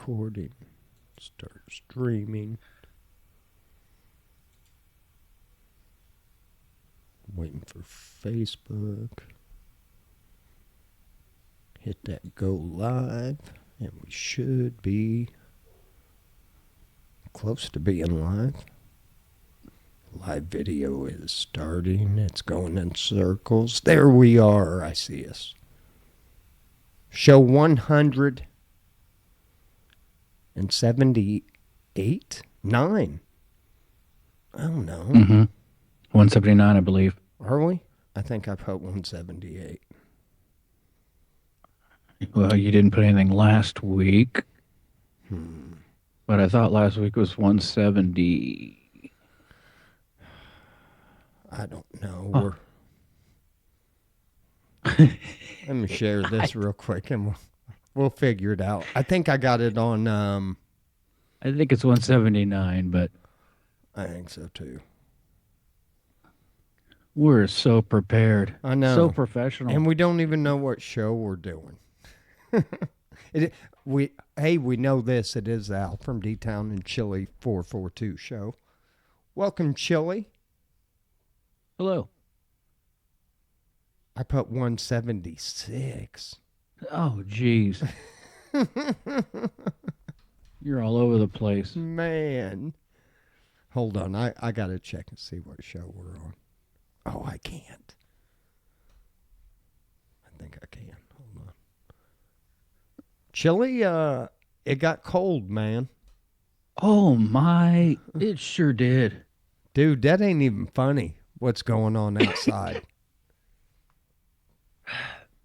recording. Start streaming. Waiting for Facebook. Hit that go live. And we should be close to being live. Live video is starting. It's going in circles. There we are. I see us. Show 178? 9. I don't know. 179, I believe. Are we? I think I put 178. Well, you didn't put anything last week. But I thought last week was 170. I don't know. Let me share this real quick and we'll figure it out. I think I got it on... I think it's 179, but... I think so too. We're so prepared. I know. So professional. And we don't even know what show we're doing. We know this. It is the AlfromDtown&Chili442 Show. Welcome, Chili. Hello. I put 176. Oh, jeez. You're all over the place. Man. Hold on. I got to check and see what show we're on. Oh, I can't. I think I can. Hold on. Chili, it got cold, man. Oh, my. It sure did. Dude, that ain't even funny, what's going on outside.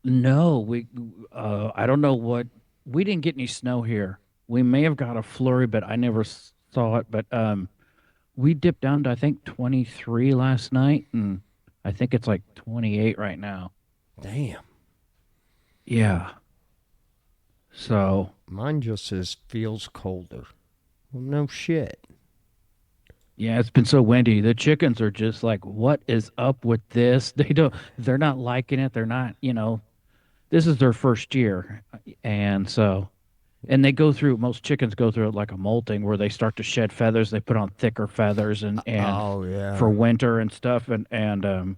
No, I don't know what. We didn't get any snow here. We may have got a flurry, but I never saw it. But we dipped down to, I think, 23 last night, and I think it's like 28 right now. Damn. Yeah. So. Mine just says feels colder. Well, no shit. Yeah, it's been so windy. The chickens are just like, what is up with this? They're not liking it. They're not, this is their first year. And they go through, most chickens go through it like a molting where they start to shed feathers. They put on thicker feathers and oh, yeah. for winter and stuff. And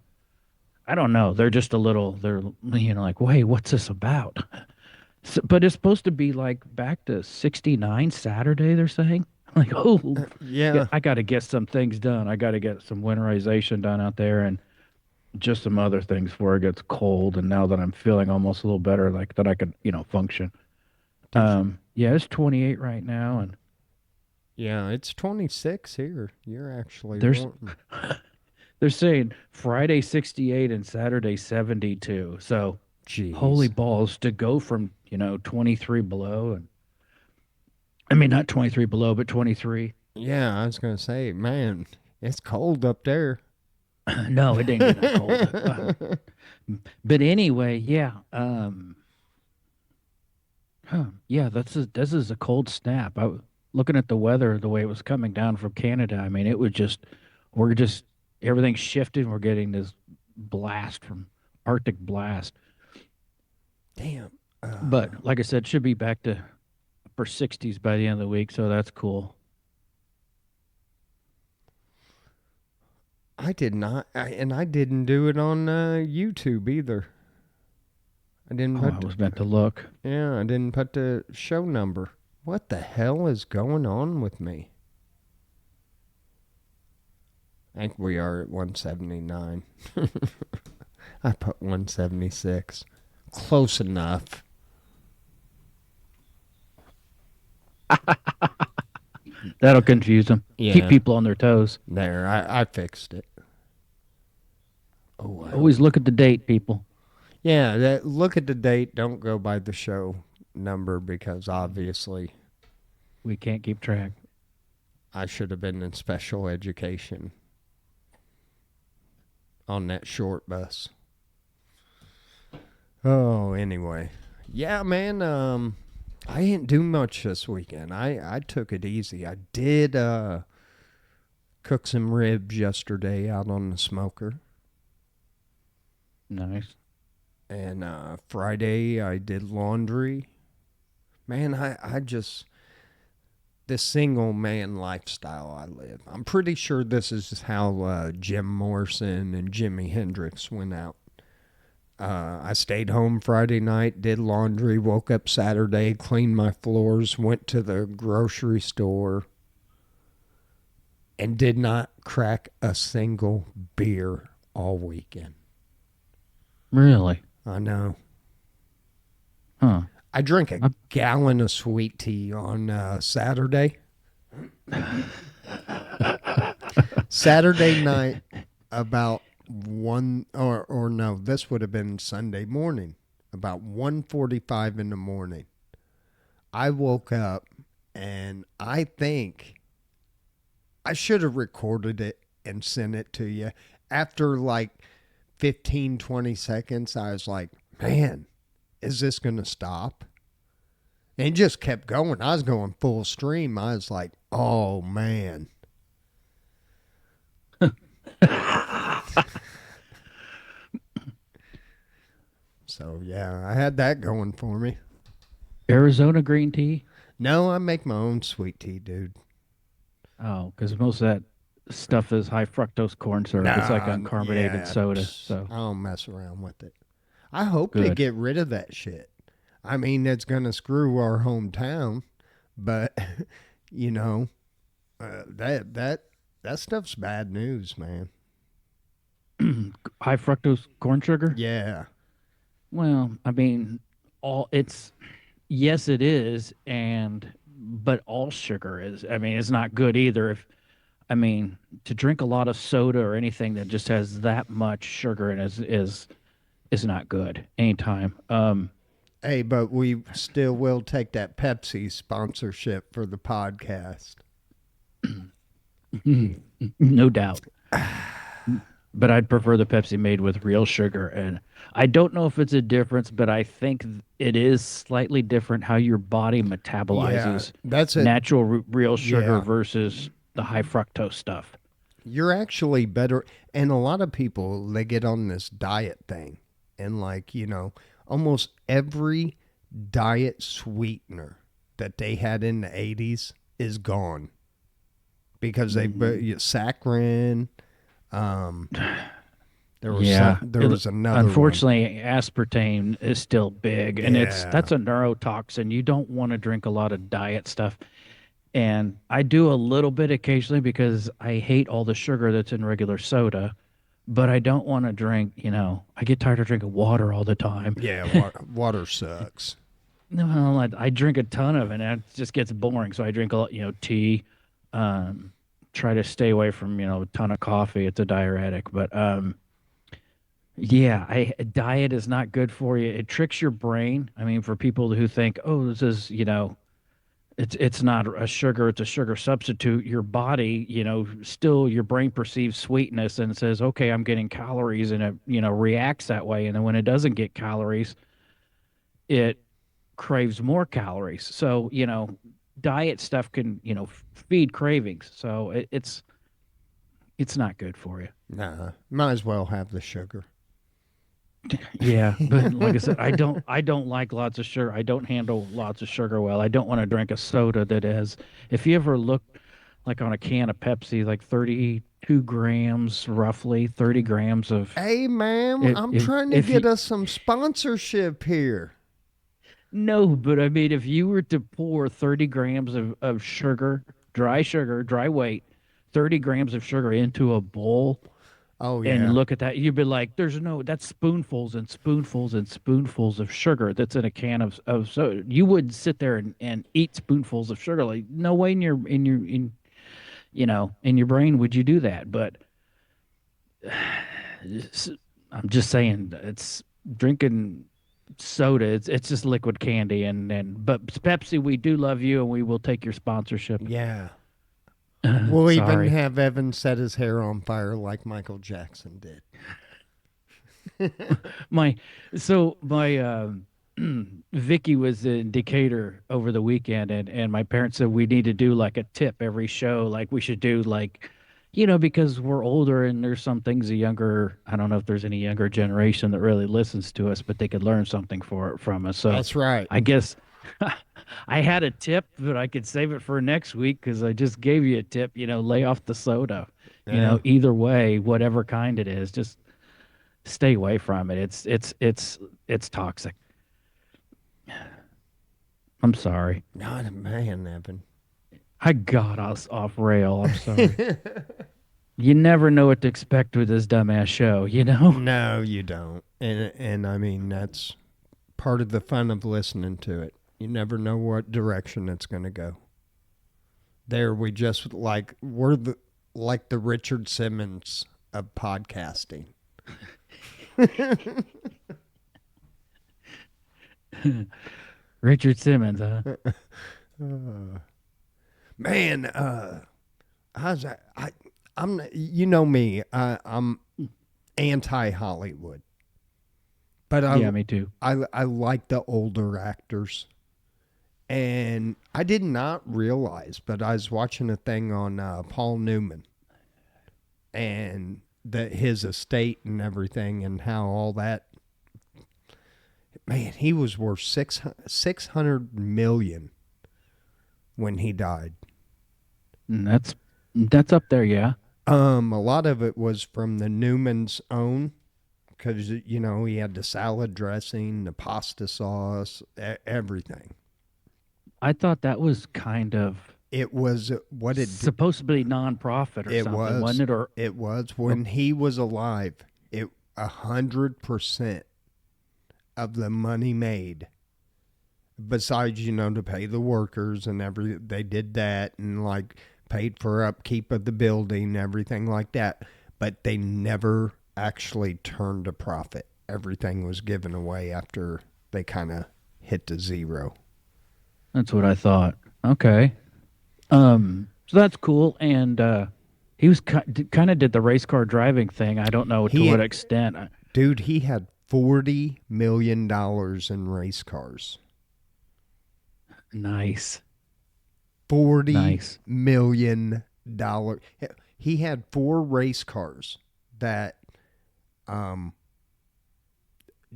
I don't know. They're just they're like, wait, what's this about? So, but it's supposed to be like back to 69 Saturday, they're saying. Like, yeah. I got to get some things done. I got to get some winterization done out there and just some other things before it gets cold. And now that I'm feeling almost a little better, like that I could, function. Yeah, it's 28 right now. And yeah, it's 26 here. You're actually they're saying Friday 68 and Saturday 72. So, jeez. Holy balls to go from, 23 below and I mean, not 23 below, but 23. Yeah, I was going to say, man, it's cold up there. No, it ain't that cold. But anyway, yeah. Yeah, this is a cold snap. Looking at the weather, the way it was coming down from Canada, I mean, everything's shifting. We're getting this blast from Arctic blast. Damn. But like I said, should be back to upper 60s by the end of the week, so that's cool. I did not, and I didn't do it on YouTube either. I didn't. I was meant to look. Yeah, I didn't put the show number. What the hell is going on with me? I think we are at 179. I put 176. Close enough. That'll confuse them. Yeah. Keep people on their toes. There, I fixed it. Oh, always look at the date, people. Yeah, look at the date. Don't go by the show number because obviously we can't keep track. I should have been in special education on that short bus. Oh, anyway. Yeah, man, I didn't do much this weekend. I took it easy. I did cook some ribs yesterday out on the smoker. Nice. And Friday I did laundry. Man, I just this single man lifestyle I live. I'm pretty sure this is how Jim Morrison and Jimi Hendrix went out. I stayed home Friday night, did laundry, woke up Saturday, cleaned my floors, went to the grocery store, and did not crack a single beer all weekend. Really? I know. Huh. I drank a gallon of sweet tea on Saturday. Saturday night, about one or no, this would have been Sunday morning, about 1:45 in the morning. I woke up and I think I should have recorded it and sent it to you. After like 15, 20 seconds, I was like, man, is this going to stop? And it just kept going. I was going full stream. I was like, oh, man. So, yeah, I had that going for me. Arizona green tea? No, I make my own sweet tea, dude. Oh, because most of that stuff is high fructose corn syrup. It's like uncarbonated yeah, soda. So I don't mess around with it. I hope they good. get rid of that shit. I mean, it's going to screw our hometown, but, you know, that stuff's bad news, man. High fructose corn sugar? Yeah. Well, I mean, all it's yes, it is, and but all sugar is. I mean, it's not good either. If I mean, to drink a lot of soda or anything that just has that much sugar in it is not good anytime. Hey, but we still will take that Pepsi sponsorship for the podcast. No doubt. But I'd prefer the Pepsi made with real sugar. And I don't know if it's a difference, but I think it is slightly different how your body metabolizes that's it. natural real sugar Yeah. versus the high fructose stuff. You're actually better. And a lot of people, they get on this diet thing. And, like, you know, almost every diet sweetener that they had in the 80s is gone because they saccharin. There was Yeah, there was another one. unfortunately, aspartame is still big, and that's a neurotoxin. You don't want to drink a lot of diet stuff. And I do a little bit occasionally because I hate all the sugar that's in regular soda, but I don't want to drink, I get tired of drinking water all the time. Yeah, water sucks. No, I drink a ton of it, and it just gets boring. So I drink a lot, tea. Try to stay away from, a ton of coffee. It's a diuretic, but yeah, diet is not good for you. It tricks your brain. I mean, for people who think, oh, this is, it's not a sugar, it's a sugar substitute. Your body, still your brain perceives sweetness and says, okay, I'm getting calories, and it, reacts that way. And then when it doesn't get calories, it craves more calories. So, diet stuff can, feed cravings. So it's not good for you. Nah, might as well have the sugar. Yeah, but like I said, I don't like lots of sugar. I don't handle lots of sugar well. I don't want to drink a soda that has. If you ever look like on a can of Pepsi, like 32 grams, roughly 30 grams of. Hey, ma'am, If I'm if, trying to if get you us some sponsorship here. no, but I mean, if you were to pour 30 grams of sugar, dry weight, 30 grams of sugar into a bowl. Oh And yeah, look at that. You'd be like, that's spoonfuls and spoonfuls and spoonfuls of sugar that's in a can of soda. You would sit there and eat spoonfuls of sugar. Like, no way in your brain would you do that. But I'm just saying it's drinking soda. It's just liquid candy but Pepsi, we do love you and we will take your sponsorship. yeah. We'll even Sorry. have Evan set his hair on fire like Michael Jackson did. My Vicky was in Decatur over the weekend, and my parents said we need to do like a tip every show. Like we should do like, because we're older and there's some things I don't know if there's any younger generation that really listens to us, but they could learn something from us. So That's right. I guess I had a tip, but I could save it for next week because I just gave you a tip. Lay off the soda. Yeah. Either way, whatever kind it is, just stay away from it. It's toxic. I'm sorry. Not a man, Evan. I got us off rail. I'm sorry. You never know what to expect with this dumbass show. No, you don't. And I mean that's part of the fun of listening to it. You never know what direction it's going to go. There we just we're the Richard Simmons of podcasting. Richard Simmons, huh? Man, how's that? I'm you know me. I'm anti Hollywood. But Yeah, me too. I like the older actors. And I did not realize, but I was watching a thing on Paul Newman and his estate and everything, and how all that. Man, he was worth 600 million when he died. That's up there, yeah. A lot of it was from the Newman's own, because he had the salad dressing, the pasta sauce, everything. I thought that was kind of It was what it supposed to be nonprofit or it something, was. wasn't it? Or It was when he was alive. 100% of the money made, besides to pay the workers and they did that, and paid for upkeep of the building, everything like that. But they never actually turned a profit. Everything was given away after they kind of hit the zero. that's what I thought. Okay. So that's cool. And he was kind of did the race car driving thing. I don't know to what extent. Dude, he had $40 million in race cars. Nice. $40 million. He had 4 race cars that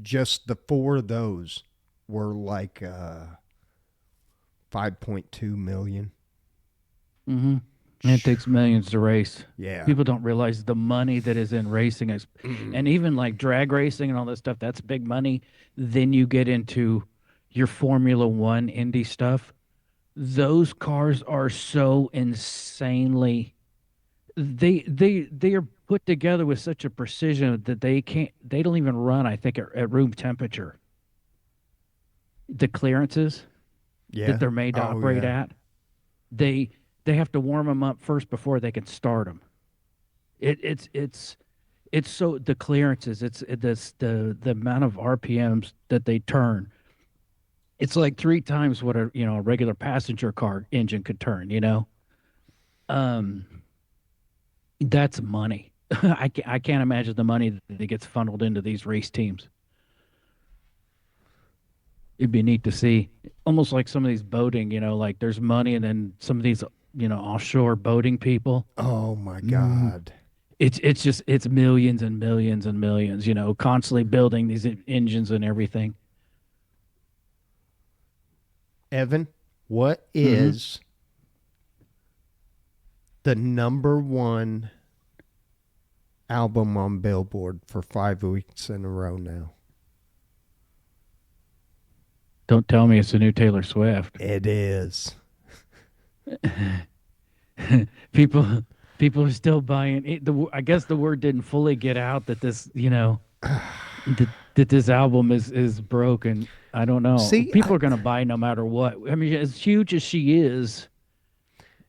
just the 4 of those were 5.2 million. Mm-hmm. And it takes millions to race. Yeah. People don't realize the money that is in racing is, and even like drag racing and all that stuff, that's big money. Then you get into your Formula One Indy stuff. Those cars are so insanely they are put together with such a precision that they don't even run, I think, at room temperature. The clearances that they're made to operate at, they have to warm them up first before they can start them. It's so the clearances, it's the amount of RPMs that they turn. It's like 3 times what a regular passenger car engine could turn. Um, that's money. I can't imagine the money that gets funneled into these race teams. It'd be neat to see, almost like some of these boating. Like there's money, and then some of these offshore boating people. Oh my God. It's millions and millions and millions. Constantly building these engines and everything. Evan, what is the number 1 album on Billboard for 5 weeks in a row now? Don't tell me it's the new Taylor Swift. It is. people are still buying it. I guess the word didn't fully get out that this, that this album is broken. I don't know. See, people are going to buy no matter what. I mean, as huge as she is,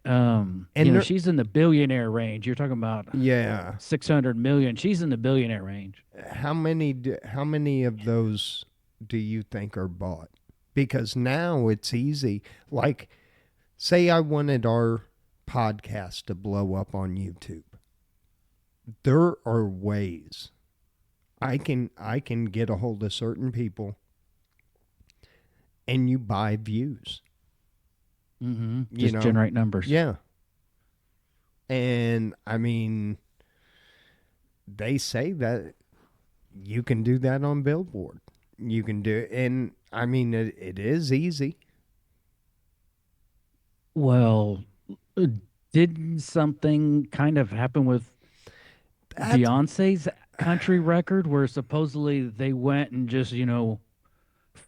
she's in the billionaire range. You're talking about 600 million. She's in the billionaire range. How many of those do you think are bought? Because now it's easy. Like, say I wanted our podcast to blow up on YouTube. There are ways I can get a hold of certain people, and you buy views. Mm-hmm. Just generate numbers. Yeah. And I mean, they say that you can do that on Billboard. You can do it, and I mean, it is easy. Well, uh, didn't something kind of happen with That's Beyonce's country record where supposedly they went and just,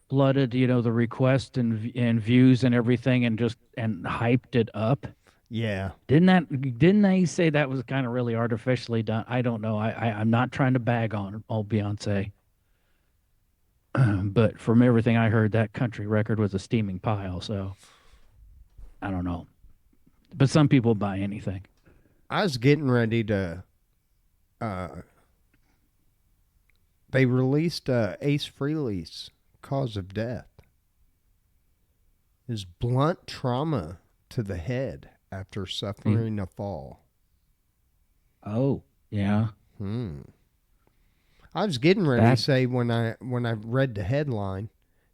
flooded, the request and views and everything and just and hyped it up? yeah. Didn't they say that was kind of really artificially done? I don't know. I'm not trying to bag on old Beyonce, but from everything I heard, that country record was a steaming pile. So I don't know. But some people buy anything. I was getting ready to. They released Ace Frehley's cause of death is blunt trauma to the head after You- suffering a fall. Oh, yeah. Hmm. I was getting ready to That say when I read the headline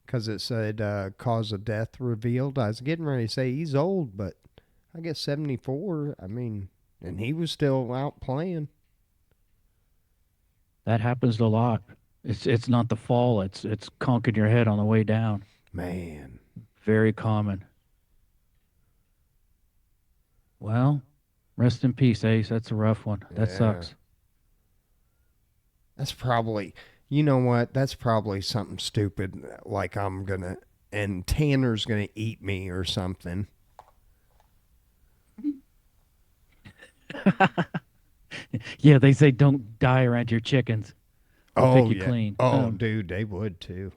because it said cause of death revealed. I was getting ready to say he's old, but I guess 74. I mean, and he was still out playing. that happens a lot. It's not the fall. It's conking your head on the way down. Man, Very common. Well, rest in peace, Ace. That's a rough one. That yeah. sucks. That's probably, you know what? That's probably something stupid like and Tanner's gonna eat me or something. Yeah, they say don't die around your chickens. They'll pick Oh you yeah. clean. Oh dude, they would too.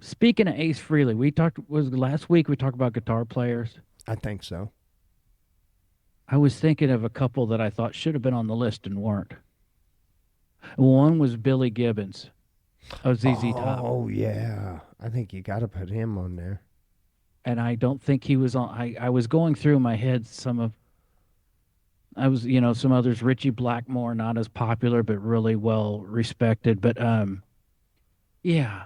Speaking of Ace Frehley, we talked was last week we talked about guitar players. I think so. I was thinking of a couple that I thought should have been on the list and weren't. One was Billy Gibbons of ZZ Top, Oh yeah. I think you got to put him on there. and I don't think he was on. I was going through in my head some of I was some others. Richie Blackmore, not as popular but really well respected. But yeah,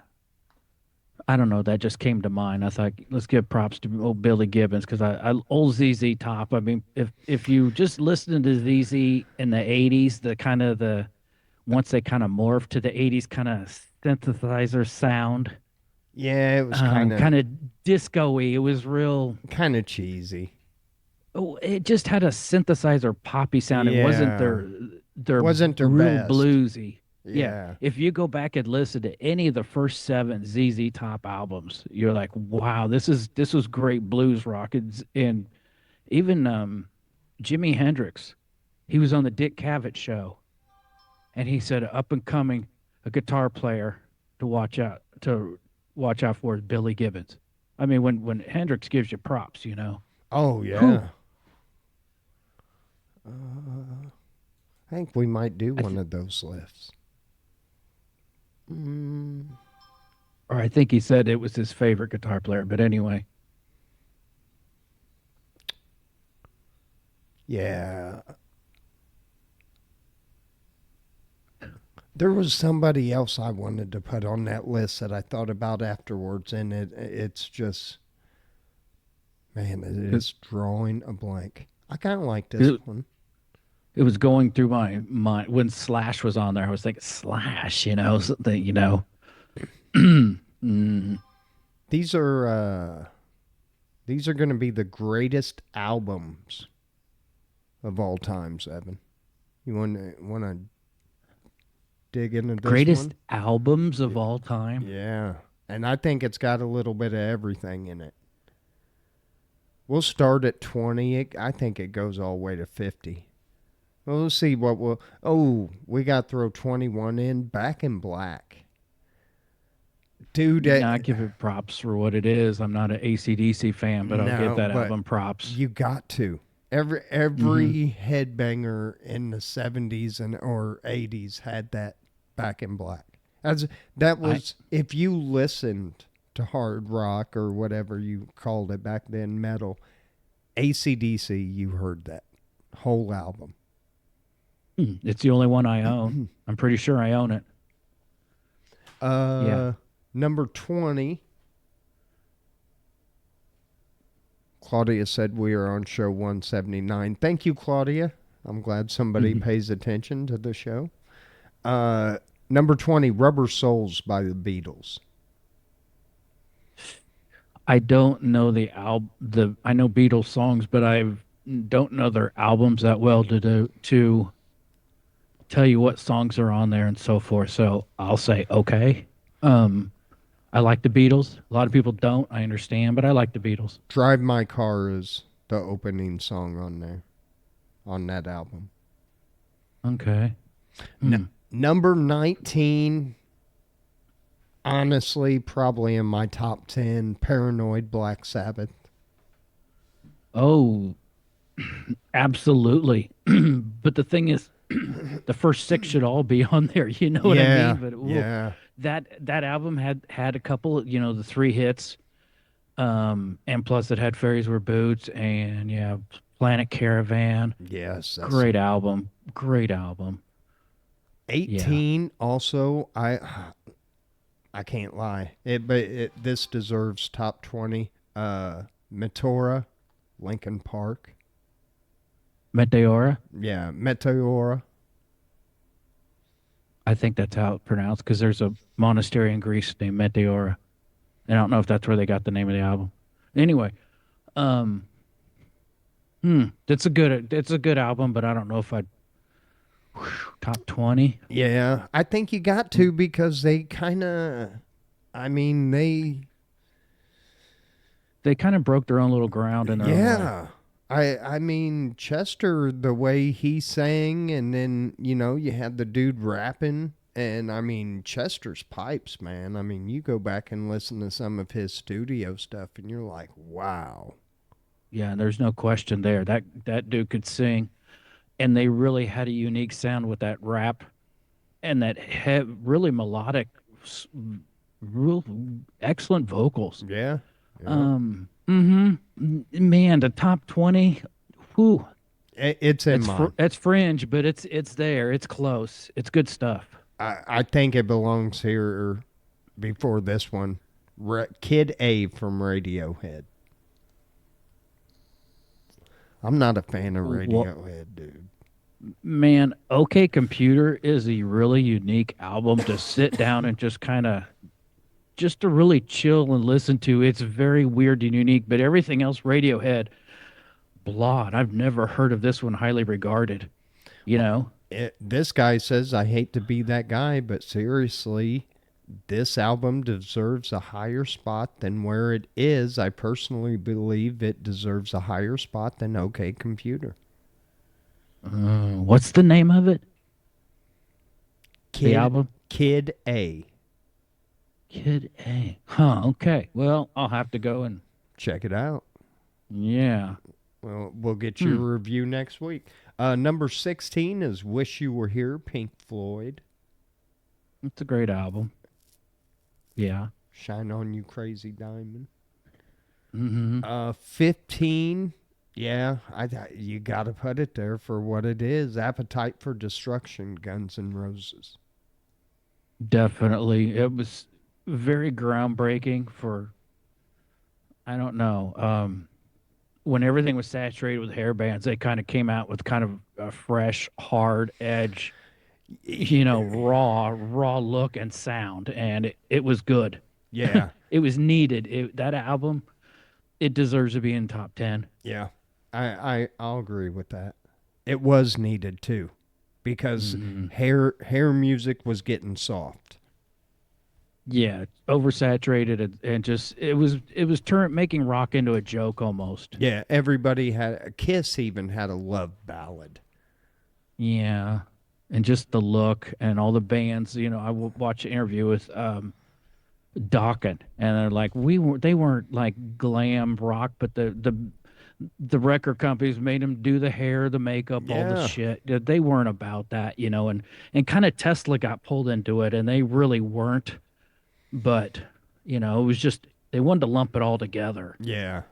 I don't know. That just came to mind. I thought let's give props to old Billy Gibbons because I old ZZ Top. I mean, if you just listen to ZZ in the '80s, the kind of the once they kind of morphed to the '80s kind of synthesizer sound, Yeah, it was kind of kind of disco-y. It was real. kind of cheesy. Oh, it just had a synthesizer poppy sound. It wasn't Yeah. their Wasn't their real best. bluesy. Yeah, Yeah. if you go back and listen to any of the first seven ZZ Top albums, you're like, wow, this was great blues rock. And even Jimi Hendrix, he was on the Dick Cavett show, and he said up and coming a guitar player to watch out for is Billy Gibbons. I mean, when Hendrix gives you props, Oh whew, yeah. I think we might do I one th- of those lifts. Mm, or I think he said it was his favorite guitar player. But anyway, yeah. There was somebody else I wanted to put on that list that I thought about afterwards, and it's just man, it it, is drawing a blank. I kind of like this it, one. it was going through my mind when Slash was on there. I was thinking Slash, something, mm, These are these are going to be the greatest albums of all times, Evan. You want to dig into this greatest one? albums of all time. Yeah. And I think it's got a little bit of everything in it. We'll start at 20. I think it goes all the way to 50. Well, we'll see what we'll. Oh, we got to throw 21 in. Back in Black. Dude, Yeah, I give it props for what it is. I'm not an AC/DC fan, but I'll give no, that but album props. you got to. Every Hmm. every headbanger in the 70s and or 80s had that Back in Black. As that I was if you listened to hard rock or whatever you called it back then, metal, ACDC, you heard that whole album. It's the only one I own. I'm pretty sure I own it. Yeah. uh Number 20, Claudia said we are on show 179. Thank you, Claudia. I'm glad somebody Mhm. pays attention to the show. Uh, Number 20, Rubber Souls by the Beatles. I don't know I know Beatles songs, but I don't know their albums that well to tell you what songs are on there and so forth. So I'll say okay. Um, I like the Beatles. A lot of people don't. I understand, but I like the Beatles. Drive My Car is the opening song on there, on that album. Okay. N- Hmm. Number 19, honestly, probably in my top 10, Paranoid Black Sabbath. Oh, absolutely. But the thing is, the first six should all be on there. You know what I mean? Yeah, But ooh, yeah, that album had a couple. You know, the three hits. And plus it had Fairies Wear Boots and yeah, Planet Caravan. yes, that's Great album. Great album. Yeah. 18 also. I can't lie. This deserves top 20. Meteora, Lincoln Park. Meteora. Yeah, Meteora. I think that's how it's pronounced because there's a monastery in Greece named Meteora. And I don't know if that's where they got the name of the album. Anyway, um, it's a good album, but I don't know if I'd top 20. Yeah, I think you got to because they kind of, I mean, They kind of broke their own little ground in their own way. yeah. I mean, Chester, the way he sang, and then, you had the dude rapping. And I mean, Chester's pipes, man. I mean, you go back and listen to some of his studio stuff, and you're like, wow. Yeah, and there's no question there. That dude could sing, and they really had a unique sound with that rap and that really melodic, s- real excellent vocals. Yeah. Yeah. Man, the top 20, whew, It's in mine. it's fringe, but it's there. It's close. It's good stuff. I think it belongs here before this one. Kid A from Radiohead. I'm not a fan of Well, Radiohead, dude. man, OK Computer is a really unique album to sit down and just to really chill and listen to. It's very weird and unique, but everything else Radiohead, blah. And I've never heard of this one highly regarded. You know? This guy says, I hate to be that guy, but seriously, this album deserves a higher spot than where it is. I personally believe it deserves a higher spot than OK Computer. What's the name of it? The Kid album? Kid A. Kid A. Huh. Okay. Well, I'll have to go and Check it out. yeah. Well, we'll get your review next week. Number 16 is Wish You Were Here, Pink Floyd. It's a great album. Yeah. Shine On You Crazy Diamond. Mm-hmm. 15, yeah, you got to put it there for what it is. Appetite for Destruction, Guns N' Roses. Definitely. It was very groundbreaking for I don't know. When everything was saturated with hair bands, they kind of came out with kind of a fresh, hard edge, raw look and sound, and it was good. Yeah, It was needed. That album, it deserves to be in top 10. yeah, I'll agree with that. It was needed too, because Hmm. hair music was getting soft. Yeah, oversaturated and just it was making rock into a joke almost. Yeah, everybody had Kiss even had a love ballad. Yeah, and just the look and all the bands. I will watch an interview with Dokken, and they're like, they weren't like glam rock, but the record companies made them do the hair, the makeup, all the Yeah, shit. They weren't about that, and kind of Tesla got pulled into it, and they really weren't. But it was just they wanted to lump it all together yeah.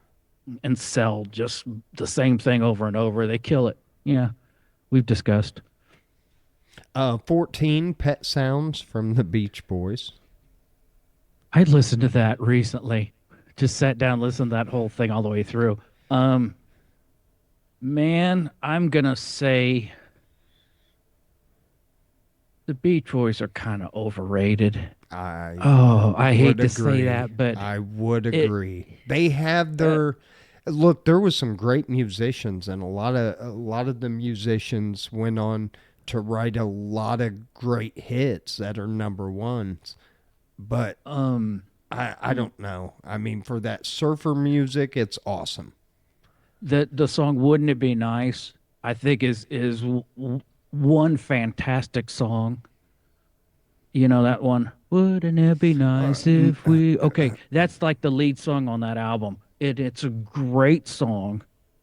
and sell just the same thing over and over. They kill it. Yeah, we've discussed. 14, Pet Sounds from the Beach Boys. I listened to that recently. Just sat down, listened to that whole thing all the way through. Um, Man, I'm gonna say The Beach Boys are kind of overrated. I Oh, I hate would to say agree. that, but I would it agree. They have uh, their look. There was some great musicians, and a lot of the musicians went on to write a lot of great hits that are number ones. But um I don't know. I mean, for that surfer music, it's awesome. the song "Wouldn't It Be Nice" I think is one fantastic song. You know that one? Wouldn't it be Uh, nice n- if we? Okay, that's like the lead song on that album. It's a great song.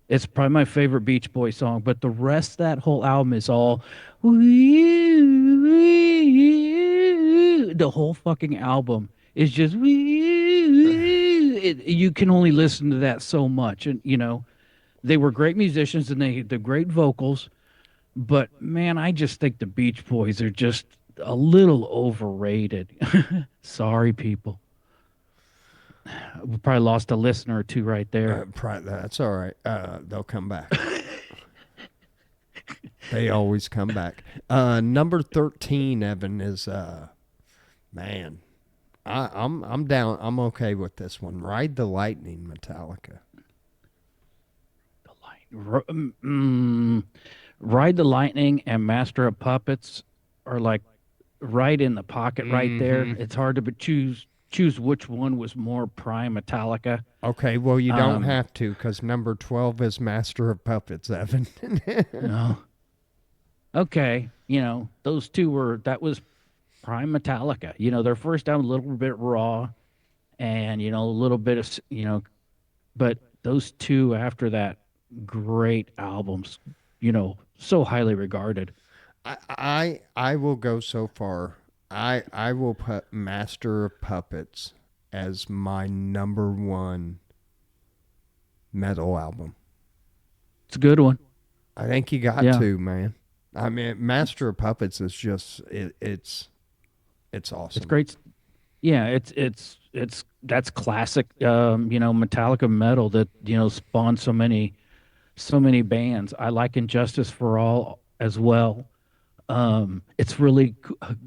It's probably my favorite Beach Boy song, but the rest of that whole album is all the whole fucking album is just you can only listen to that so much, and they were great musicians and they the great vocals, but man, I just think the Beach Boys are just a little overrated. Sorry, people. We probably lost a listener or two right there. that's all right. They'll come back. They always come back. Number 13, Evan, is man. I'm down. I'm okay with this one. Ride the Lightning, Metallica. The Ride the Lightning and Master of Puppets are like right in the pocket right Mm-hmm. there. It's hard to choose which one was more prime Metallica. Okay, well you don't Um, have to because number 12 is Master of Puppets, Evan. no. Okay, those two were that was prime Metallica. Their first album a little bit raw and a little bit of but those two after that, great albums, so highly regarded. I will go so far. I will put Master of Puppets as my number one metal album. It's a good one. I think you got Yeah, to, man. I mean, Master of Puppets is just it's it's awesome. great. Yeah, it's that's classic Metallica metal that spawned so many bands. I like Injustice for All as well. It's really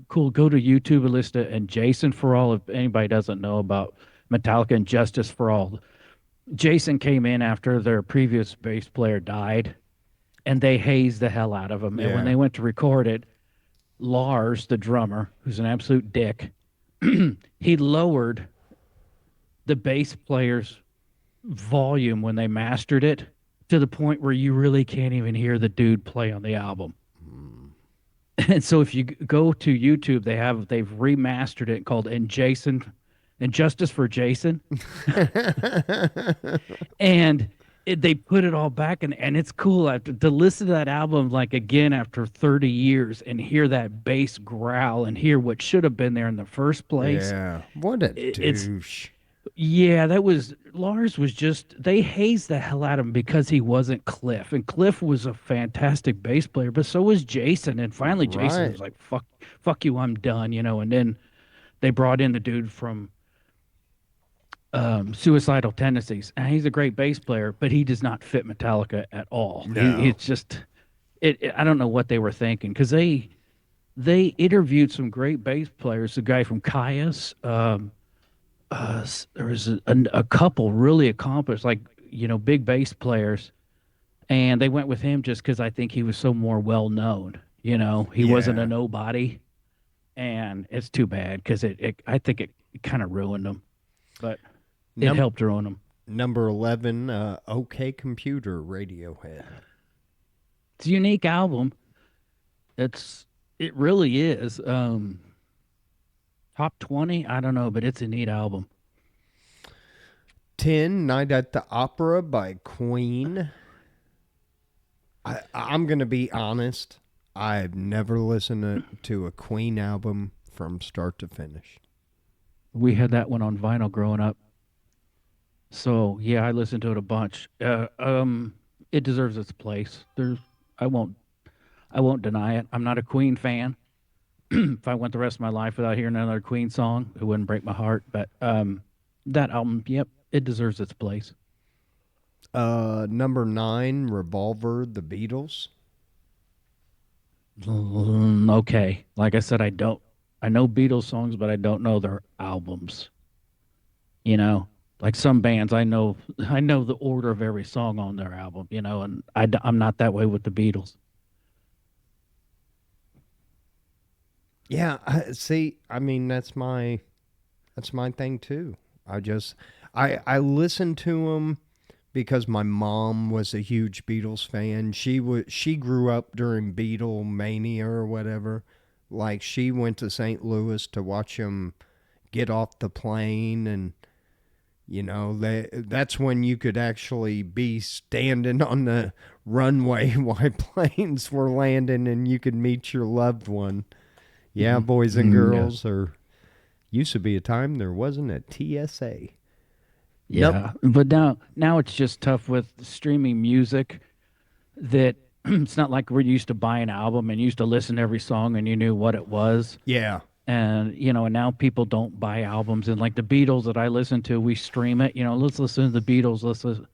cool. Go to YouTube and listen to and Jason for All. If anybody doesn't know about Metallica and Justice for All, Jason came in after their previous bass player died, and they hazed the hell out of him. And when Yeah. they went to record it, Lars, the drummer, who's an absolute dick, he lowered the bass player's volume when they mastered it to the point where you really can't even hear the dude play on the album. And so if you go to YouTube, they've remastered it called and Justice for Jason, and they put it all back, and it's cool to listen to that album like again after 30 years and hear that bass growl and hear what should have been there in the first place. Yeah. What a It's douche. yeah, that was Lars was just they hazed the hell out of him because he wasn't Cliff. And Cliff was a fantastic bass player, but so was Jason. And finally Jason Right. was like, fuck you, I'm done. And then they brought in the dude from Suicidal Tendencies. And he's a great bass player, but he does not fit Metallica at all. No. It's just I don't know what they were thinking because they interviewed some great bass players. The guy from Caius, there was a couple really accomplished, like big bass players, and they went with him just because I think he was so more well known. He wasn't a Yeah. nobody, and it's too bad because I think it kind of ruined him, but it Num- helped ruin him. Number 11, OK Computer, Radiohead. It's a unique album. It really is. Top 20, I don't know, but it's a neat album. 10, Night at the Opera by Queen. I'm going to be honest. I've never listened to a Queen album from start to finish. We had that one on vinyl growing up. So yeah, I listened to it a bunch. It deserves its place. I won't, I won't deny it. I'm not a Queen fan. If I went the rest of my life without hearing another Queen song, it wouldn't break my heart. But that album, yep, it deserves its place. Number 9, Revolver, The Beatles. Okay. Like I said, I know Beatles songs, but I don't know their albums. You know, like some bands, I know the order of every song on their album, and I'm not that way with the Beatles. Yeah, see, I mean that's my thing too. I just I listen to them because my mom was a huge Beatles fan. She grew up during Beatle mania or whatever. Like she went to St. Louis to watch them get off the plane, and that's when you could actually be standing on the runway while planes were landing and you could meet your loved one. Yeah, Mhm. boys and Yeah. girls, or used to be a time there wasn't a TSA. Nope. Yeah. But now it's just tough with streaming music that it's not like we're used to buy an album and used to listen to every song and you knew what it was. Yeah. And and now people don't buy albums, and like the Beatles that I listen to, we stream it. Let's listen to the Beatles. Let's listen.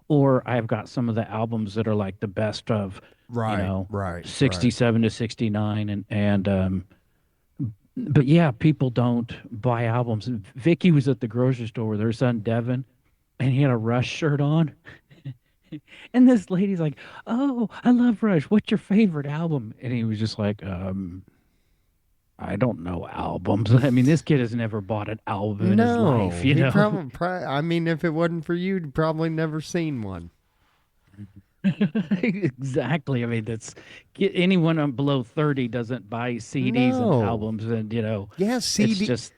Or I've got some of the albums that are like the best of, you Right. know, Right. Right. 67 to 69, and but yeah, people don't buy albums. Vicky was at the grocery store with her son Devin, and he had a Rush shirt on. And this lady's like, "Oh, I love Rush. What's your favorite album?" And he was just like, I don't know albums. I mean, this kid has never bought an album in his life, No, you he know? I mean, if it wasn't for you, you'd probably never seen one. Exactly. I mean, anyone below 30 doesn't buy CDs and No. albums, and, Yeah, it's CD. just,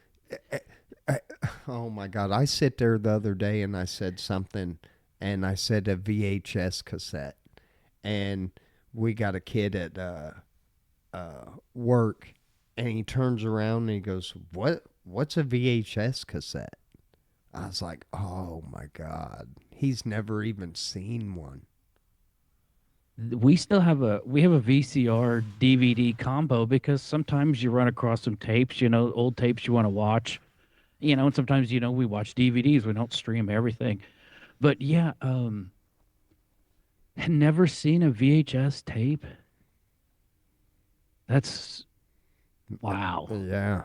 Oh my God. I sit there the other day and I said something, and I said a VHS cassette. And we got a kid at work, and he turns around and he goes, What's a VHS cassette? I was like, oh my God. He's never even seen one. we have a VCR DVD combo because sometimes you run across some tapes, old tapes you want to watch, and sometimes, we watch DVDs. We don't stream everything. But yeah, had never seen a VHS tape. That's wow. Yeah.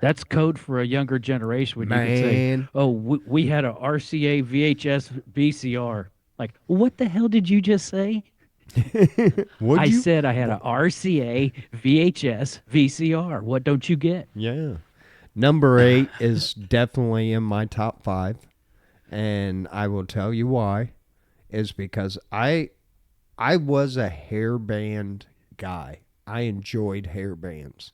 That's code for a younger generation when you could say, Man. "Oh, we had a RCA VHS VCR." Like, what the hell did you just say? Would I you? said I had a RCA VHS VCR. What don't you get? Yeah. Number 8 is definitely in my top 5. And I will tell you why. Is because I was a hairband guy. I enjoyed hair bands.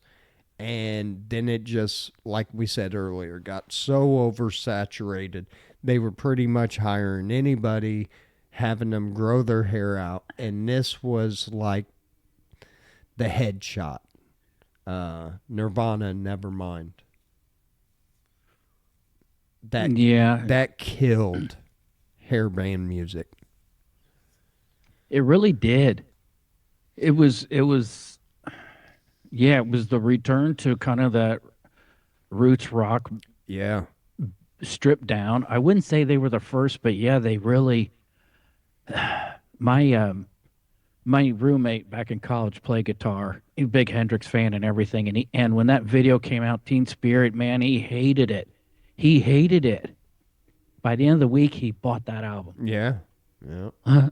And then it just, like we said earlier, got so oversaturated. They were pretty much hiring anybody, having them grow their hair out. And this was like the headshot. Nirvana, Nevermind. That Yeah, that killed hairband music. it really did. It was yeah, it was the return to kind of that roots rock Yeah. stripped down. I wouldn't say they were the first, but yeah, they really my my roommate back in college played guitar. He's a big Hendrix fan and everything. And when that video came out, Teen Spirit, man, he hated it. He hated it. By the end of the week, he bought that album. Yeah. Yeah. I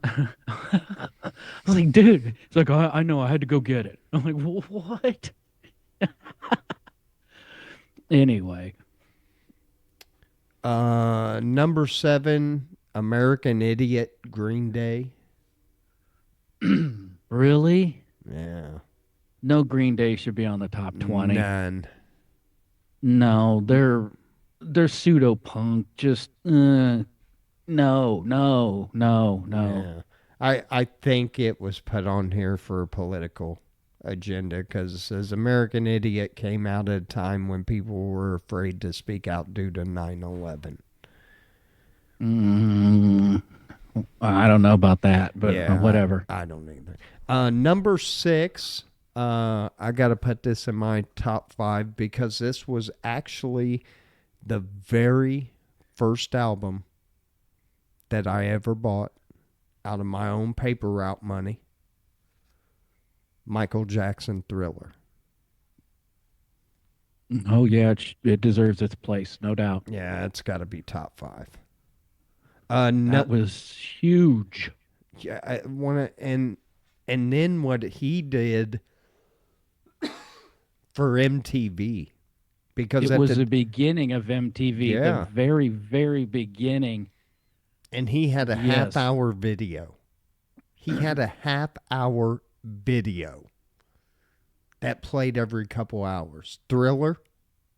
was like, dude, it's like, I know, I had to go get it. I'm like, what? Anyway, Number 7, American Idiot, Green Day. really? Yeah. No, Green Day should be on the top 20. None. No, they're pseudo punk. Just no, no, no, no. Yeah. I think it was put on here for a political agenda because as American Idiot came out at a time when people were afraid to speak out due to 9/11. Mm, I don't know about that, but Yeah, whatever. I don't either. Number 6, I got to put this in my top 5 because this was actually the very first album that I ever bought out of my own paper route money. Michael Jackson Thriller. Oh yeah, it deserves its place, no doubt. Yeah, it's got to be top five. No, That was huge. yeah, I want to, and then what he did for MTV, because It at was the the beginning of MTV, the yeah, very, very beginning. and he had a half Yes. hour video. He had a half hour video that played every couple hours. Thriller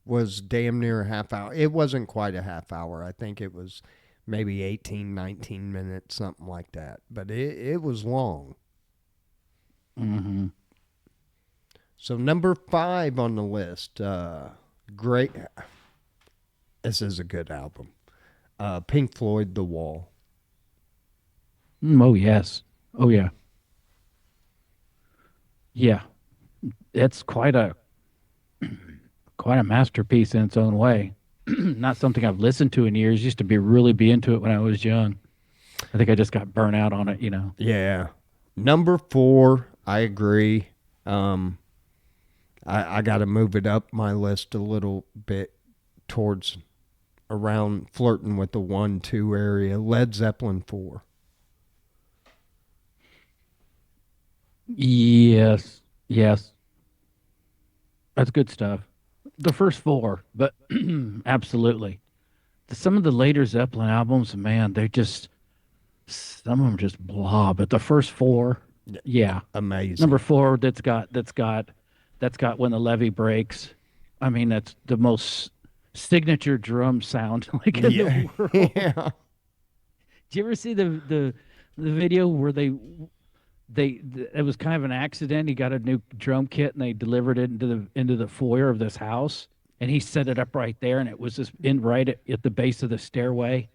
was damn near a half hour. It wasn't quite a half hour. I think it was maybe 18, 19 minutes, something like that. But it was long. Hmm. So number 5 on the list, great. This is a good album. Pink Floyd, The Wall. Oh yes. Oh yeah. Yeah. It's quite a masterpiece in its own way. Not something I've listened to in years. Used to be into it when I was young. I think I just got burnt out on it. Yeah. Number 4, I agree. Um, I got to move it up my list a little bit towards around flirting with the 1, 2 area. Led Zeppelin 4. Yes. Yes. That's good stuff. The first four, but absolutely. Some of the later Zeppelin albums, man, some of them just blah. But the first four, yeah. Number Amazing. four, that's got when the levee breaks. I mean, that's the most signature drum sound like in Yeah. the world. Yeah. Did you ever see the video where it was kind of an accident. He got a new drum kit and they delivered it into the foyer of this house, and he set it up right there, and it was just in right at the base of the stairway,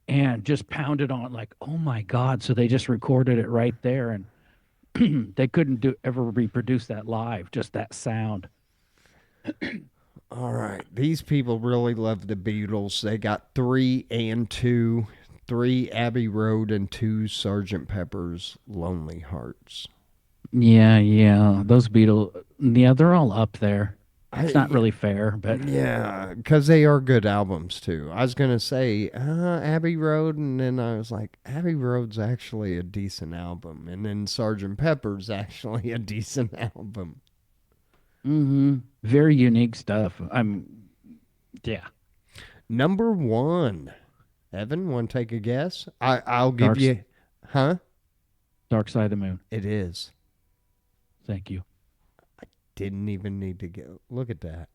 and just pounded on it like, oh my god! So they just recorded it right there, and they couldn't do ever reproduce that live, just that sound. All right. These people really love the Beatles. They got 3 and 2, 3 Abbey Road and 2 Sergeant Pepper's Lonely Hearts. Yeah, yeah, those Beatles. Yeah, they're all up there. It's not I really fair, but Yeah, because they are good albums too. I was gonna say Abbey Road, and then I was like, Abbey Road's actually a decent album, and then Sergeant Pepper's actually a decent album. very unique stuff. Yeah, Number 1, Evan, want to take a guess? I'll give Dark you, huh? Dark Side of the Moon. It is. Thank you. Didn't even need to go. Look at that.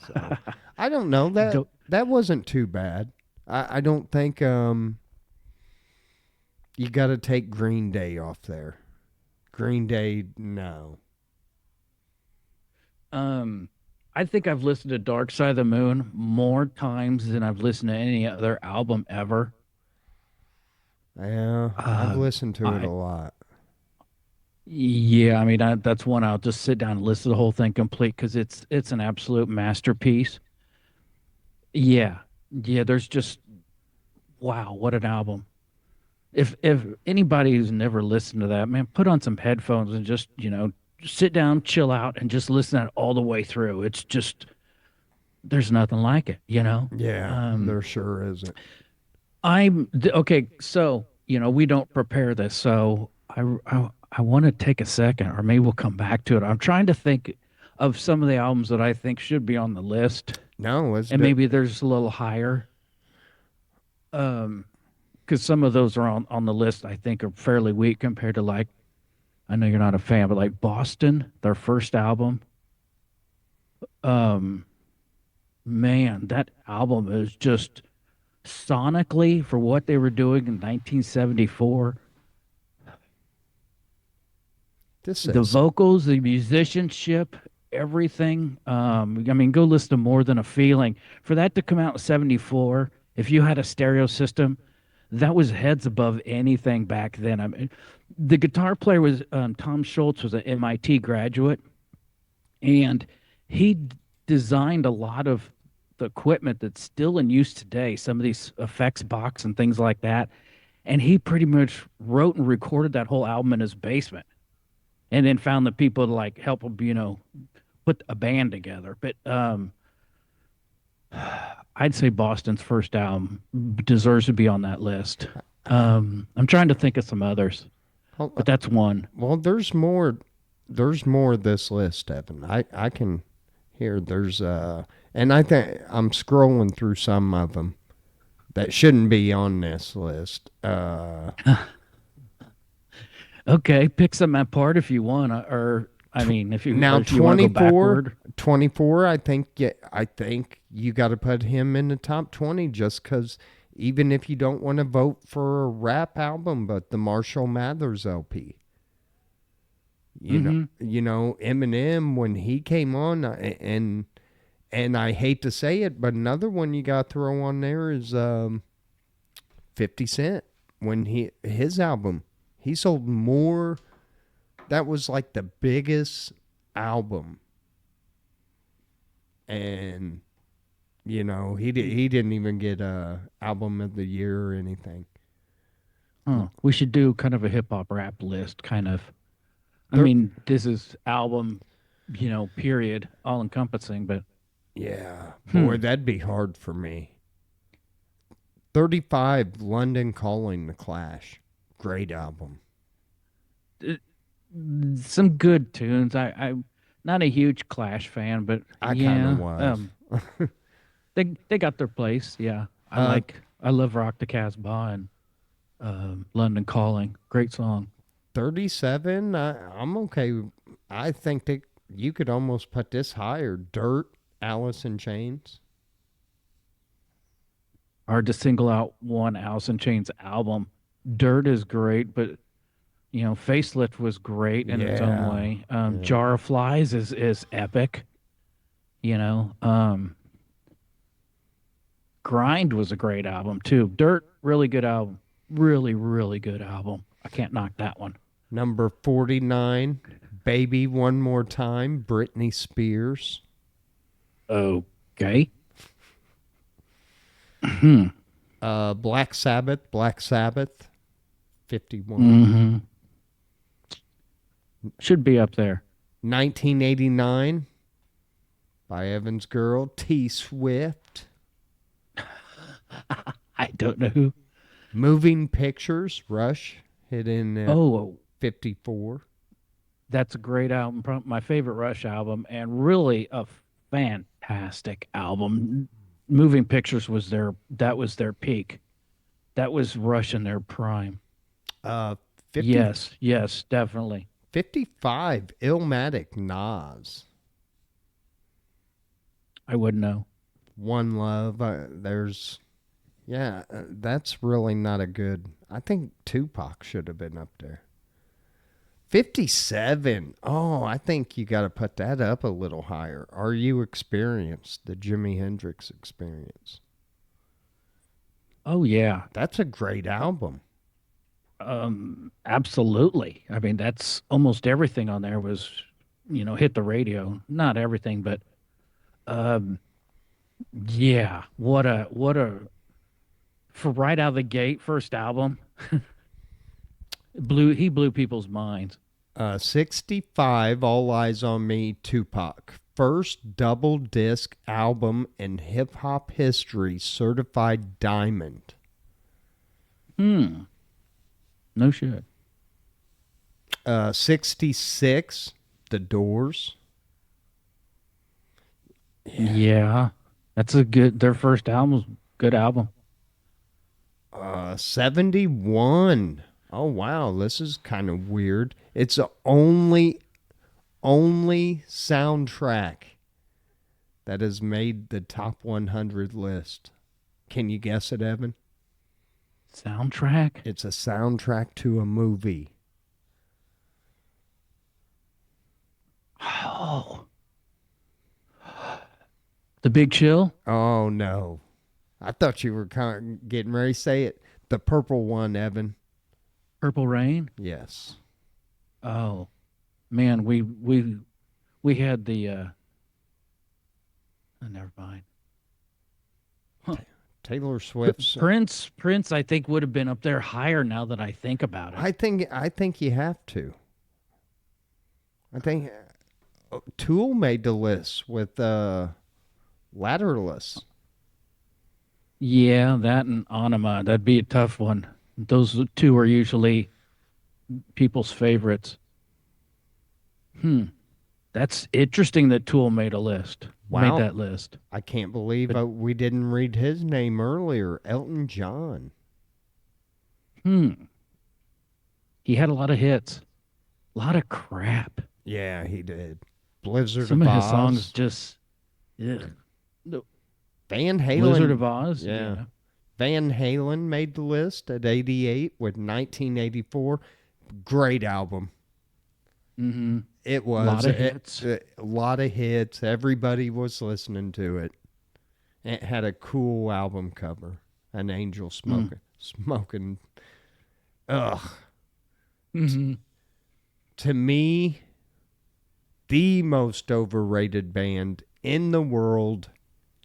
So I don't know Don't, that wasn't too bad. I don't think you got to take Green Day off there. Green Day, no. Um, I think I've listened to Dark Side of the Moon more times than I've listened to any other album ever. Yeah, I've Uh, listened to it a I lot. Yeah, I mean that's one I'll just sit down and listen to the whole thing complete because it's an absolute masterpiece. Yeah, yeah. There's just wow, what an album. If anybody who's never listened to that, man, put on some headphones and just sit down, chill out, and just listen to it all the way through. It's just there's nothing like it. Yeah, Um, there sure isn't. Okay, so we don't prepare this, so I want to take a second, or maybe we'll come back to it. I'm trying to think of some of the albums that I think should be on the list, No, and maybe there's a little higher. Because some of those are on the list I think are fairly weak compared to, like, I know you're not a fan, but like Boston, their first album. Um, Man, that album is just sonically for what they were doing in 1974. this The is vocals, the musicianship, everything. I mean, go listen to More Than a Feeling. For that to come out in 74, if you had a stereo system, that was heads above anything back then. I mean, the guitar player was Tom Schultz, was an MIT graduate, and he designed a lot of the equipment that's still in use today. Some of these effects box and things like that, and he pretty much wrote and recorded that whole album in his basement, and then found the people to like help him, put a band together. But I'd say Boston's first album deserves to be on that list. I'm trying to think of some others, Well, but that's one. well, there's more. There's more of this list, Evan. I can hear there's and I think I'm scrolling through some of them that shouldn't be on this list. Okay, pick some apart if you want, or I mean, Now if you want to go 24, backward. 24. I think yeah, I think you got to put him in the top 20 just because even if you don't want to vote for a rap album, but the Marshall Mathers LP. Hmm. You know Eminem when he came on, and I hate to say it, but another one you got to throw on there is 50 Cent when his album he sold more. That was like the biggest album, and he didn't even get a album of the year or anything. Huh. We should do kind of a hip hop rap list, kind of. I There, mean, this is album, period, all encompassing, but yeah, boy, hmm. that'd be hard for me. 35 London Calling, The Clash, great album. Uh, some good tunes. I'm not a huge Clash fan, but I kind of yeah, was. they got their place. Yeah, uh, I love Rock the Casbah and London Calling. Great song. 37, I'm okay. I think that you could almost put this higher. Dirt, Alice in Chains. Hard to single out one Alice in Chains album. Dirt is great, but Facelift was great in its own Yeah, way. yeah. Jar of Flies is epic. You know, Grind was a great album too. Dirt, really good album. Really, really good album. I can't knock that one. Number 49, Baby One More Time, Britney Spears. Okay. Hmm. Black Sabbath, 51. Hmm. Should be up there. 1989 by Evan's Girl, T Swift. I don't know who. Moving Pictures, Rush, hit in at Oh, 54. that's a great album. My favorite Rush album, and really a fantastic album. Moving Pictures was their peak. That was Rush in their prime. Uh, 50, Yes, yes, definitely. 55, Illmatic, Nas. I wouldn't know. One Love, that's really not a good. I think Tupac should have been up there. 57. Oh, I think you got to put that up a little higher. Are You Experienced? The Jimi Hendrix Experience. Oh yeah, That's a great album. absolutely. I mean, that's almost everything on there was, hit the radio. Not everything, but um, yeah. What a for right out of the gate first album. He blew people's minds. 65, All Eyes on Me, Tupac. First double disc album in hip hop history, certified diamond. Hmm. No shit. 66, The Doors. Yeah. Yeah, that's a good. Their first album was a good album. 71. Oh wow, this is kind of weird. It's the only soundtrack that has made the top 100 list. Can you guess it, Evan? Soundtrack. It's a soundtrack to a movie. Oh, The Big Chill. Oh no. I thought you were kind of getting ready to say it. The purple one, Evan. Purple Rain. Yes. Oh man, we had the. Oh, never mind. Huh. Taylor Swift's. Prince, I think would have been up there higher now that I think about it. I think you have to. I think Tool made the list with Ladderless. Yeah, that and Anima, that'd be a tough one. Those two are usually people's favorites. Hmm. That's interesting that Tool made Wow, that list. I can't believe But we didn't read his name earlier. Elton John. hmm, he had a lot of hits, a lot of crap. Yeah, he did. Blizzard Some of of his songs Oz. just, ugh. The Van Blizzard Halen. of Oz, Yeah. yeah. Van Halen made the list at 88 with 1984. Great album. Mm-hmm. It A lot was of hits. a lot of hits. Everybody was listening to it. It had a cool album cover. An angel Mm. smoking. Ugh. Mm-hmm. To me, the most overrated band in the world,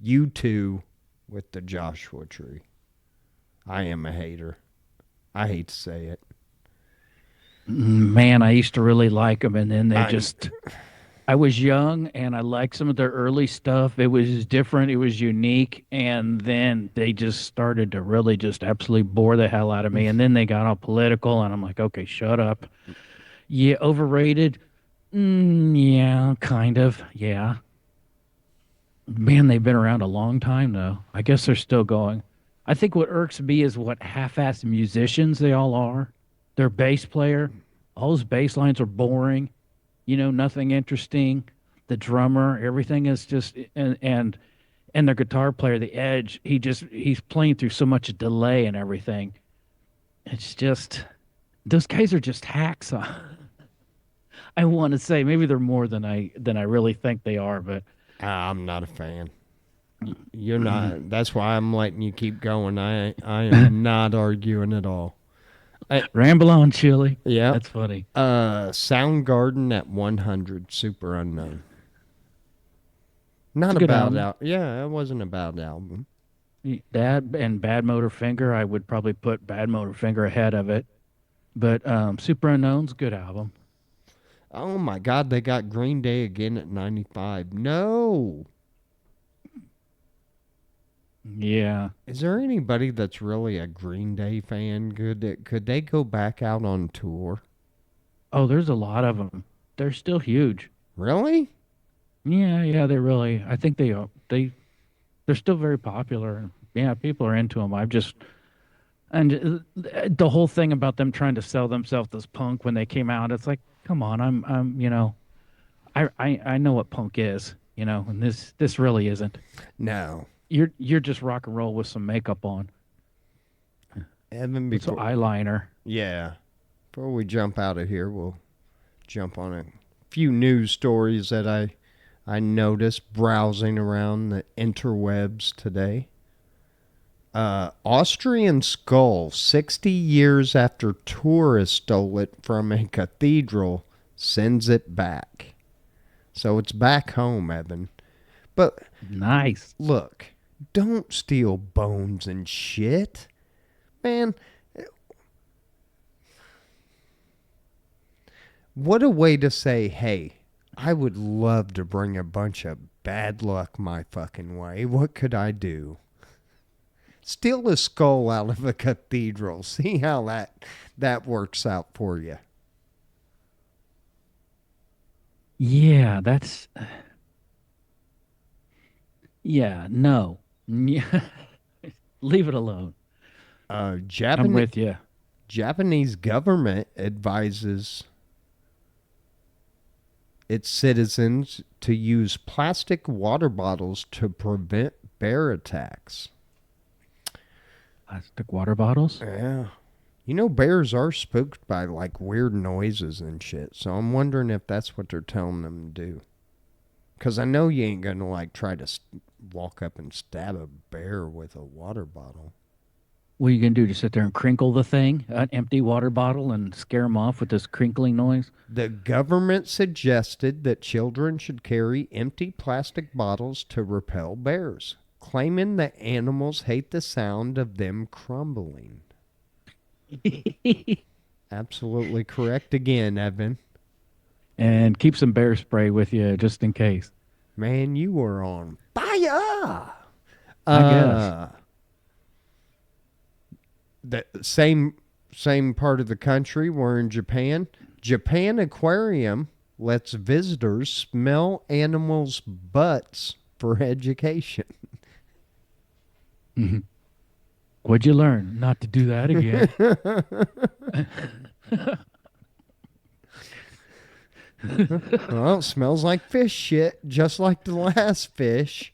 U2 with the Joshua Tree. I am a hater. I hate to say it. Man, I used to really like them, and then they I just. I was young, and I liked some of their early stuff. It was different, it was unique, and then they just started to really just absolutely bore the hell out of me. And then they got all political, and I'm like, okay, shut up. Yeah, overrated. Yeah, kind of. Yeah. Man, they've been around a long time, though. I guess they're still going. I think what irks me is what half-assed musicians they all are. Their bass player, all his bass lines are boring. Nothing interesting. The drummer, everything is just and their guitar player, the Edge, he's playing through so much delay and everything. It's just those guys are just hacks. I want to say maybe they're more than I really think they are, but I'm not a fan. You're not. That's why I'm letting you keep going. I am not arguing at all. I, ramble on, Chili. yeah. That's funny. Soundgarden at 100, Super Unknown. It's Not a a good bad album. album. Yeah, it wasn't a bad album. That and Bad Motor Finger, I would probably put Bad Motor Finger ahead of it. But Super Unknown's a good album. Oh my God, they got Green Day again at 95. No. Yeah. Is there anybody that's really a Green Day fan? Could they go back out on tour? Oh, there's a lot of them. They're still huge. Really? Yeah, yeah, they really. I think they're still very popular. Yeah, people are into them. I've just and the whole thing about them trying to sell themselves as punk when they came out, it's like, come on, I know what punk is, and this really isn't. No. You're just rock and roll with some makeup on, Evan, with some before eyeliner. yeah, before we jump out of here, we'll jump on a few news stories that I noticed browsing around the interwebs today. Austrian skull, 60 years after tourists stole it from a cathedral, sends it back. So it's back home, Evan. But Nice. look, don't steal bones and shit. Man, what a way to say, hey, I would love to bring a bunch of bad luck my fucking way. What could I do? Steal a skull out of a cathedral. See how that works out for you. Yeah, that's yeah, no. Yeah. Leave it alone. I'm Japan with you. Japanese government advises its citizens to use plastic water bottles to prevent bear attacks. Plastic water bottles? Yeah. You know, bears are spooked by like weird noises and shit. So I'm wondering if that's what they're telling them to do. Because I know you ain't going to like try to walk up and stab a bear with a water bottle. What are you gonna do? Just sit there and crinkle the thing, an empty water bottle, and scare them off with this crinkling noise? The government suggested that children should carry empty plastic bottles to repel bears. claiming that animals hate the sound of them crumbling. Absolutely correct again, Evan. And keep some bear spray with you just in case. Man, you were on fire. I guess. The same part of the country. We're in Japan. Japan Aquarium lets visitors smell animals' butts for education. Mhm. What'd you learn? Not to do that again. Well, it smells like fish shit, just like the last fish.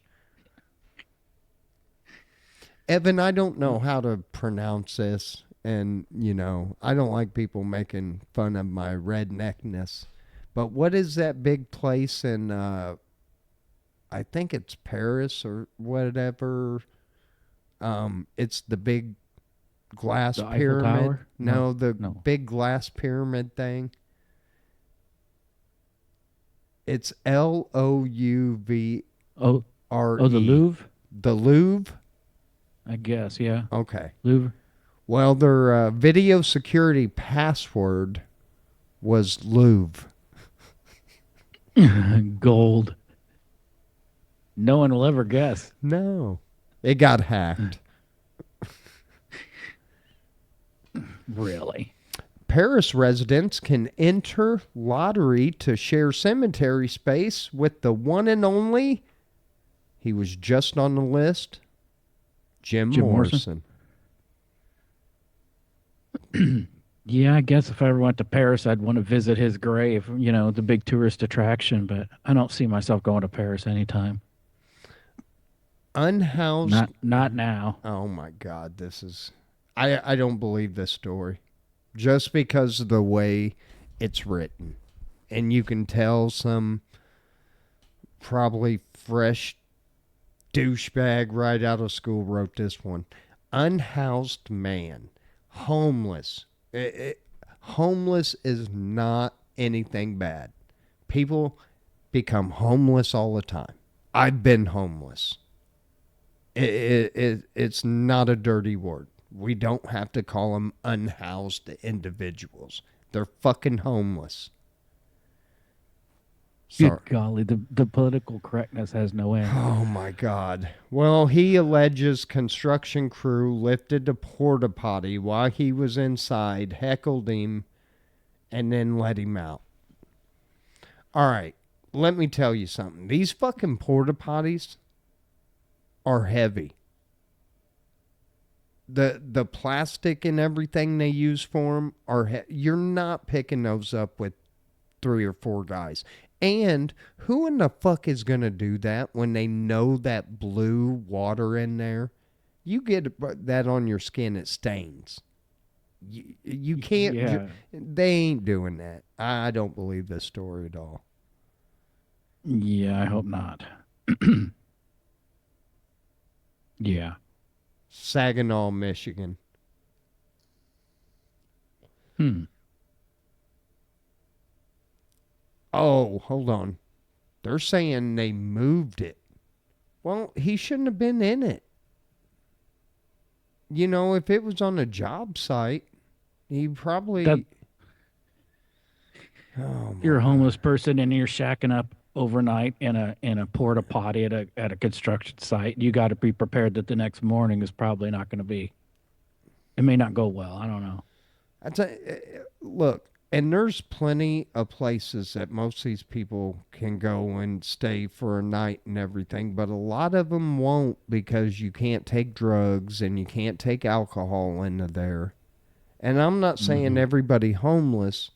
Evan, I don't know how to pronounce this. And, I don't like people making fun of my redneckness. But what is that big place in, I think it's Paris or whatever? It's the big glass The Eiffel pyramid. Tower? No, the No. big glass pyramid thing. It's Louvre. Oh, the Louvre? The Louvre? I guess, yeah. Okay. Louvre. Well, their video security password was Louvre. Gold. No one will ever guess. No. It got hacked. Really? Paris residents can enter lottery to share cemetery space with the one and only, he was just on the list, Jim Morrison. Yeah, I guess if I ever went to Paris, I'd want to visit his grave, the big tourist attraction, but I don't see myself going to Paris anytime. Unhoused. Not now. Oh my God, this is. I don't believe this story. Just because of the way it's written. And you can tell some probably fresh douchebag right out of school wrote this one. Unhoused man. Homeless. Homeless is not anything bad. People become homeless all the time. I've been homeless. It's not a dirty word. We don't have to call them unhoused individuals. They're fucking homeless. Good golly, the political correctness has no end. Oh my God. Well, he alleges construction crew lifted a porta potty while he was inside, heckled him, and then let him out. All right, let me tell you something. These fucking porta potties are heavy. The plastic and everything they use for them you're not picking those up with 3 or 4 guys. And who in the fuck is going to do that when they know that blue water in there? You get that on your skin, it stains. You can't. Yeah. They ain't doing that. I don't believe this story at all. Yeah, I hope not. Yeah. Saginaw, Michigan. Oh, hold on. They're saying they moved it. Well, he shouldn't have been in it. If it was on a job site, he probably... You're a homeless person and you're shacking up overnight in a porta potty at a construction site. You got to be prepared that the next morning is probably not going to be. It may not go well. I don't know. Look, and there's plenty of places that most of these people can go and stay for a night and everything, but a lot of them won't because you can't take drugs and you can't take alcohol into there. And I'm not saying everybody homeless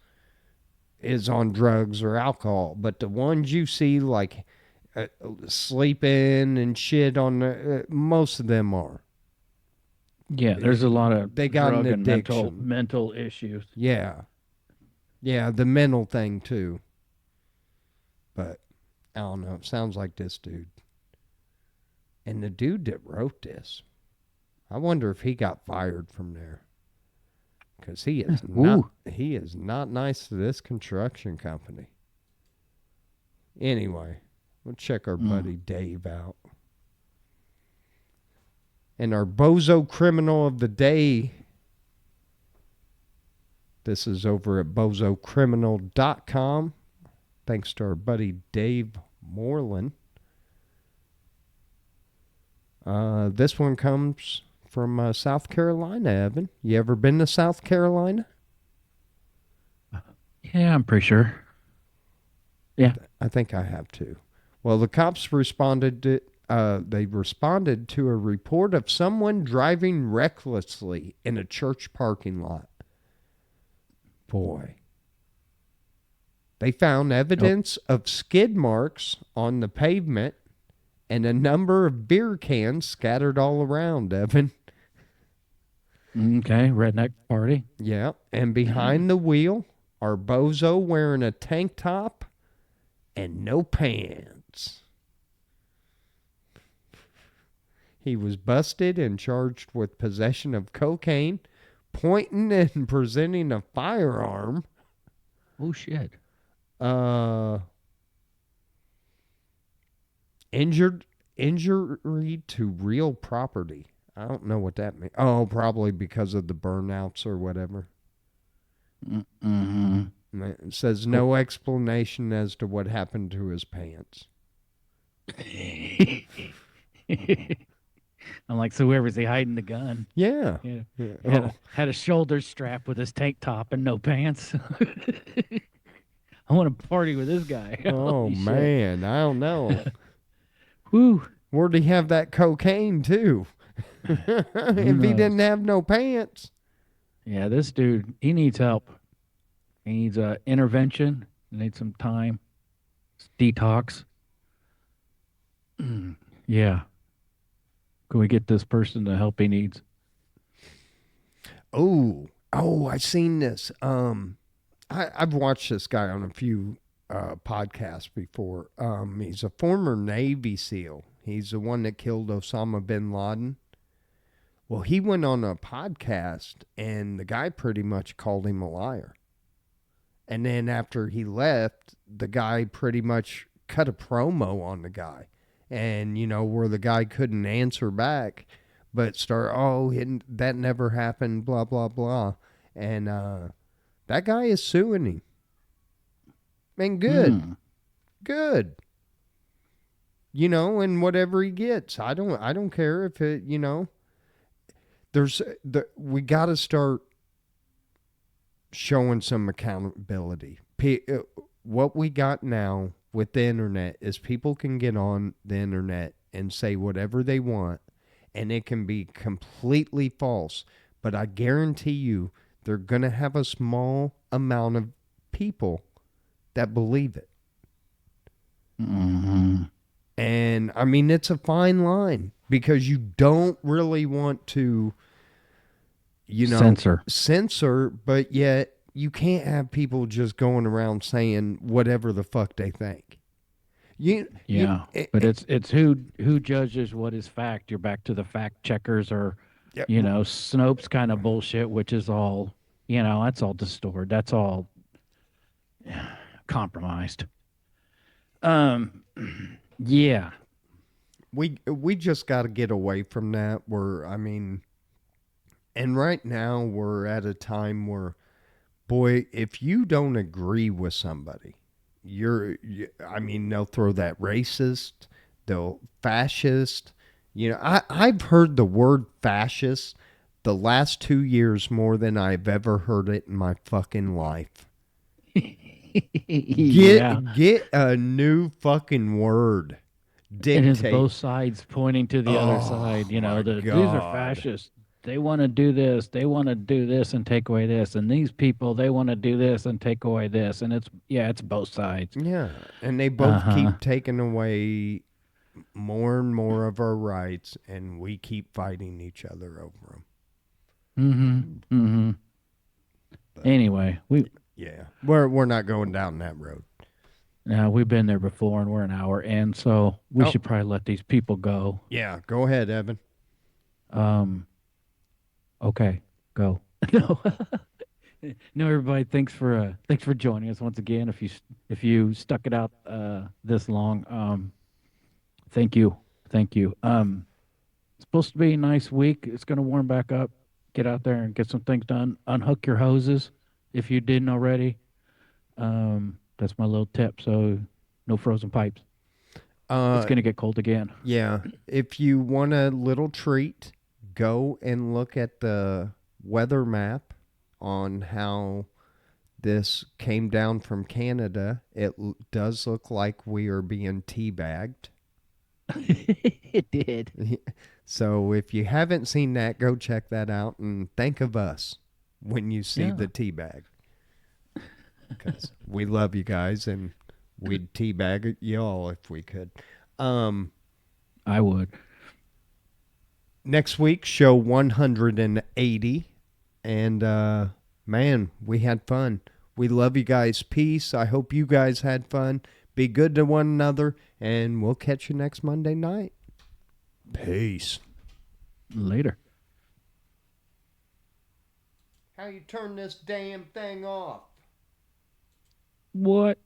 is on drugs or alcohol, but the ones you see like sleeping and shit on the, most of them are. Yeah, there's a lot of they got drug an and addiction. mental issues. Yeah, the mental thing too. But I don't know. It sounds like this dude. And the dude that wrote this, I wonder if he got fired from there. Because he is not nice to this construction company. Anyway, we'll check our buddy Dave out. And our bozo criminal of the day, this is over at bozocriminal.com. Thanks to our buddy Dave Moreland. This one comes from South Carolina, Evan. You ever been to South Carolina? Yeah, I'm pretty sure. Yeah. I think I have too. Well, the cops responded to a report of someone driving recklessly in a church parking lot. Boy. They found evidence of skid marks on the pavement and a number of beer cans scattered all around, Evan. Okay, redneck party. Yeah, and behind the wheel are bozo wearing a tank top and no pants. He was busted and charged with possession of cocaine, pointing and presenting a firearm. Oh, shit. Injury to real property. I don't know what that means. Oh, probably because of the burnouts or whatever. Mm-hmm. It says no explanation as to what happened to his pants. I'm like, so where was he hiding the gun? Yeah. Had a shoulder strap with his tank top and no pants. I want to party with this guy. Oh, man. I don't know. Whew. Where'd he have that cocaine, too? If he didn't have no pants. Yeah, this dude, he needs help. He needs intervention. He needs some time. Detox. Yeah. Can we get this person the help he needs? Oh, I seen this. I've watched this guy on a few podcasts before. He's a former Navy SEAL. He's the one that killed Osama bin Laden. Well, he went on a podcast, and the guy pretty much called him a liar. And then after he left, the guy pretty much cut a promo on the guy. And, where the guy couldn't answer back, but that never happened, blah, blah, blah. And that guy is suing him. And good. Good. And whatever he gets. I don't care if it, we got to start showing some accountability. What we got now with the internet is people can get on the internet and say whatever they want, and it can be completely false. But I guarantee you, they're going to have a small amount of people that believe it. Mm-hmm. And, I mean, it's a fine line because you don't really want to, censor, but yet you can't have people just going around saying whatever the fuck they think. But it's who judges what is fact. You're back to the fact checkers or, Snopes kind of bullshit, which is all, that's all distorted. That's all compromised. Yeah. We just got to get away from that. And right now we're at a time where, boy, if you don't agree with somebody, they'll throw that racist, they'll fascist. I've heard the word fascist the last 2 years more than I've ever heard it in my fucking life. Get a new fucking word. Dictate. And it's both sides pointing to the other side. These are fascists. They want to do this. They want to do this and take away this. And these people, they want to do this and take away this. And it's both sides. Yeah. And they both keep taking away more and more of our rights, and we keep fighting each other over them. Mm-hmm. Mm-hmm. But anyway, we're not going down that road. Now, we've been there before, and we're an hour in, so we should probably let these people go. Yeah, go ahead, Evan. Okay, go. No, everybody. Thanks for joining us once again. If you stuck it out supposed to be a nice week. It's going to warm back up. Get out there and get some things done. Unhook your hoses if you didn't already. That's my little tip. So no frozen pipes. It's Uh, going to get cold again. yeah. If you want a little treat, go and look at the weather map on how this came down from Canada. Does look like we are being teabagged. It did. So if you haven't seen that, go check that out and think of us when you see Yeah, the teabag. Because we love you guys and we'd teabag y'all if we could. Um, I would. Next week, show 180. And man, we had fun. We love you guys. Peace. I hope you guys had fun. Be good to one another. And we'll catch you next Monday night. Peace. Later. How you turn this damn thing off? What?